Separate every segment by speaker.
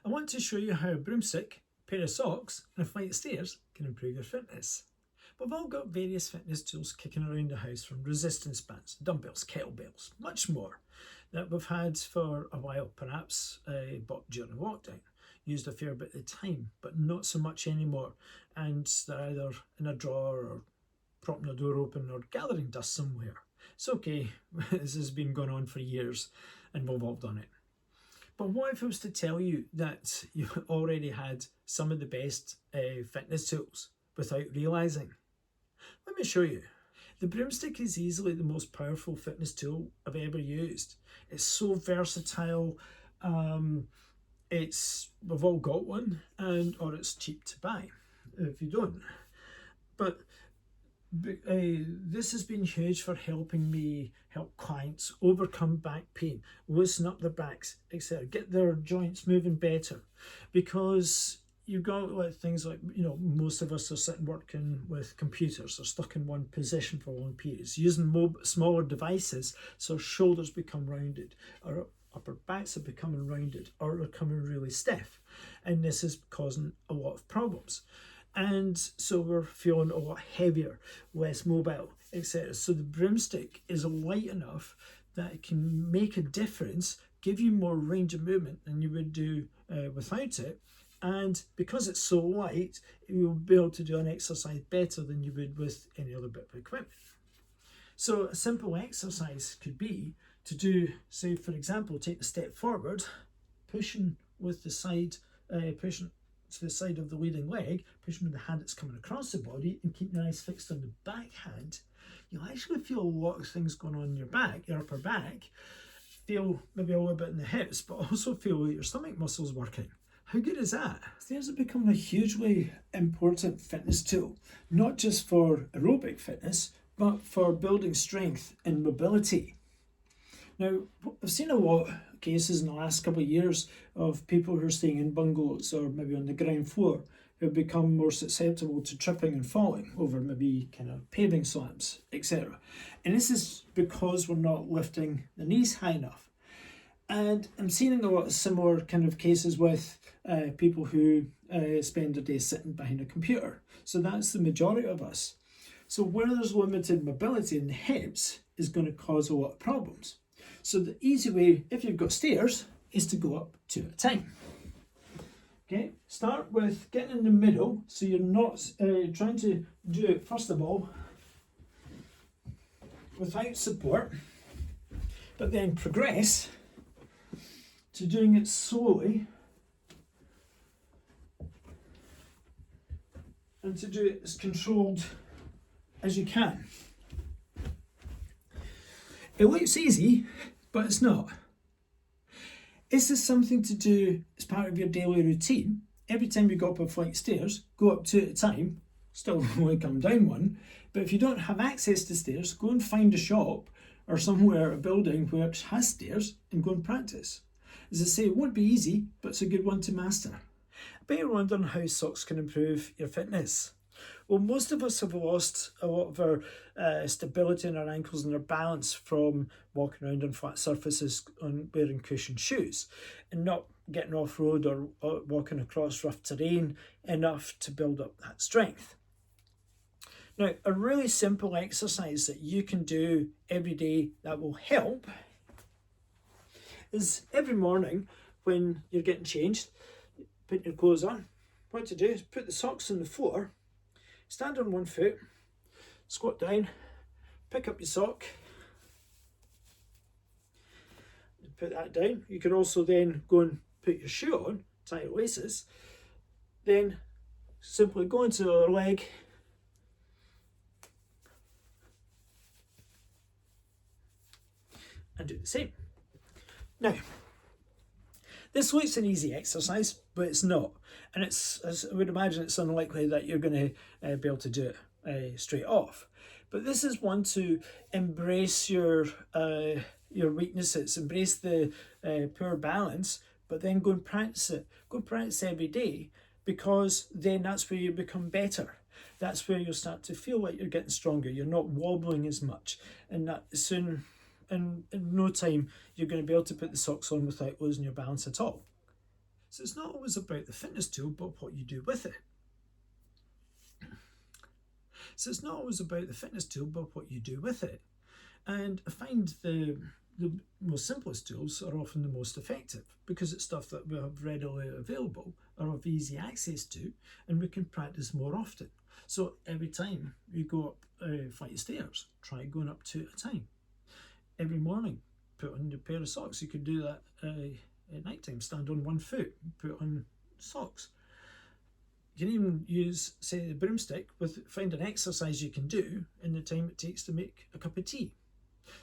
Speaker 1: I want to show you how a broomstick, a pair of socks and a flight of stairs can improve your fitness. We've all got various fitness tools kicking around the house, from resistance bands, dumbbells, kettlebells, much more that we've had for a while, perhaps bought during lockdown, used a fair bit of the time, but not so much anymore, and they're either in a drawer or propping the door open or gathering dust somewhere. It's okay, this has been going on for years and we've all done it. But what if I was to tell you that you already had some of the best fitness tools without realising? Let me show you. The broomstick is easily the most powerful fitness tool I've ever used. It's so versatile. We've all got one, or it's cheap to buy if you don't. But this has been huge for helping me help clients overcome back pain, loosen up their backs, etc., get their joints moving better, because you've got things like, most of us are sitting working with computers, or stuck in one position for long periods, using smaller devices, so our shoulders become rounded, our upper backs are becoming rounded, or are becoming really stiff, and this is causing a lot of problems. And so we're feeling a lot heavier, less mobile, etc. So the broomstick is light enough that it can make a difference, give you more range of movement than you would do without it. And because it's so light, you'll be able to do an exercise better than you would with any other bit of equipment. So a simple exercise could be to do, say for example, take the step forward, pushing with the side, pushing to the side of the leading leg, pushing with the hand that's coming across the body, and keeping your eyes fixed on the back hand. You'll actually feel a lot of things going on in your back, your upper back. Feel maybe a little bit in the hips, but also feel your stomach muscles working. How good is that? Stairs have become a hugely important fitness tool, not just for aerobic fitness, but for building strength and mobility. Now, I've seen a lot of cases in the last couple of years of people who are staying in bungalows or maybe on the ground floor who have become more susceptible to tripping and falling over maybe kind of paving slabs, etc. And this is because we're not lifting the knees high enough. And I'm seeing a lot of similar kind of cases with people who spend their day sitting behind a computer. So that's the majority of us. So where there's limited mobility in the hips is going to cause a lot of problems. So the easy way, if you've got stairs, is to go up two at a time. Okay, start with getting in the middle, so you're not trying to do it, first of all, without support, but then progress to doing it slowly, and to do it as controlled as you can. It looks easy, but it's not. This is something to do as part of your daily routine. Every time you go up a flight of stairs, go up two at a time, still only come down one. But if you don't have access to stairs, go and find a shop or somewhere, a building which has stairs, and go and practice. As I say, it won't be easy, but it's a good one to master. I bet you're wondering how socks can improve your fitness. Well, most of us have lost a lot of our stability in our ankles and our balance from walking around on flat surfaces and wearing cushioned shoes, and not getting off-road or walking across rough terrain enough to build up that strength. Now, a really simple exercise that you can do every day that will help is every morning when you're getting changed, put your clothes on. What to do is put the socks on the floor, stand on one foot, squat down, pick up your sock, put that down. You can also then go and put your shoe on, tie your laces, then simply go into the other leg, and do the same. Now, this looks an easy exercise, but it's not. And as I would imagine, it's unlikely that you're going to be able to do it straight off. But this is one to embrace your weaknesses, embrace the poor balance, but then go and practice it. Go and practice every day, because then that's where you become better. That's where you'll start to feel like you're getting stronger. You're not wobbling as much, and that soon, in no time, you're going to be able to put the socks on without losing your balance at all. So it's not always about the fitness tool, but what you do with it. So it's not always about the fitness tool, but what you do with it. And I find the most simplest tools are often the most effective because it's stuff that we have readily available or have easy access to, and we can practice more often. So every time you go up a flight of stairs, try going up 2 at a time. Every morning, put on your pair of socks. You could do that at night time. Stand on one foot, put on socks. You can even use, say, the broomstick find an exercise you can do in the time it takes to make a cup of tea.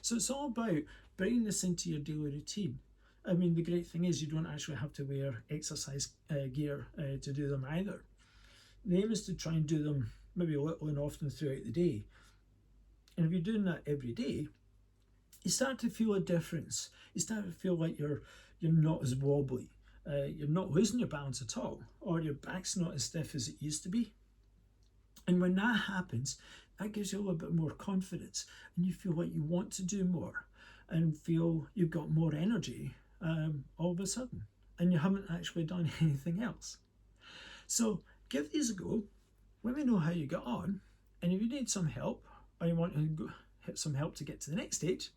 Speaker 1: So it's all about bringing this into your daily routine. I mean, the great thing is you don't actually have to wear exercise gear to do them either. The aim is to try and do them maybe a little and often throughout the day. And if you're doing that every day, you start to feel a difference. You start to feel like you're not as wobbly. You're not losing your balance at all, or your back's not as stiff as it used to be. And when that happens, that gives you a little bit more confidence, and you feel like you want to do more and feel you've got more energy all of a sudden, and you haven't actually done anything else. So give these a go. Let me know how you get on, and if you need some help or you want to get some help to get to the next stage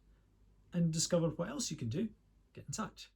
Speaker 1: and discover what else you can do, get in touch.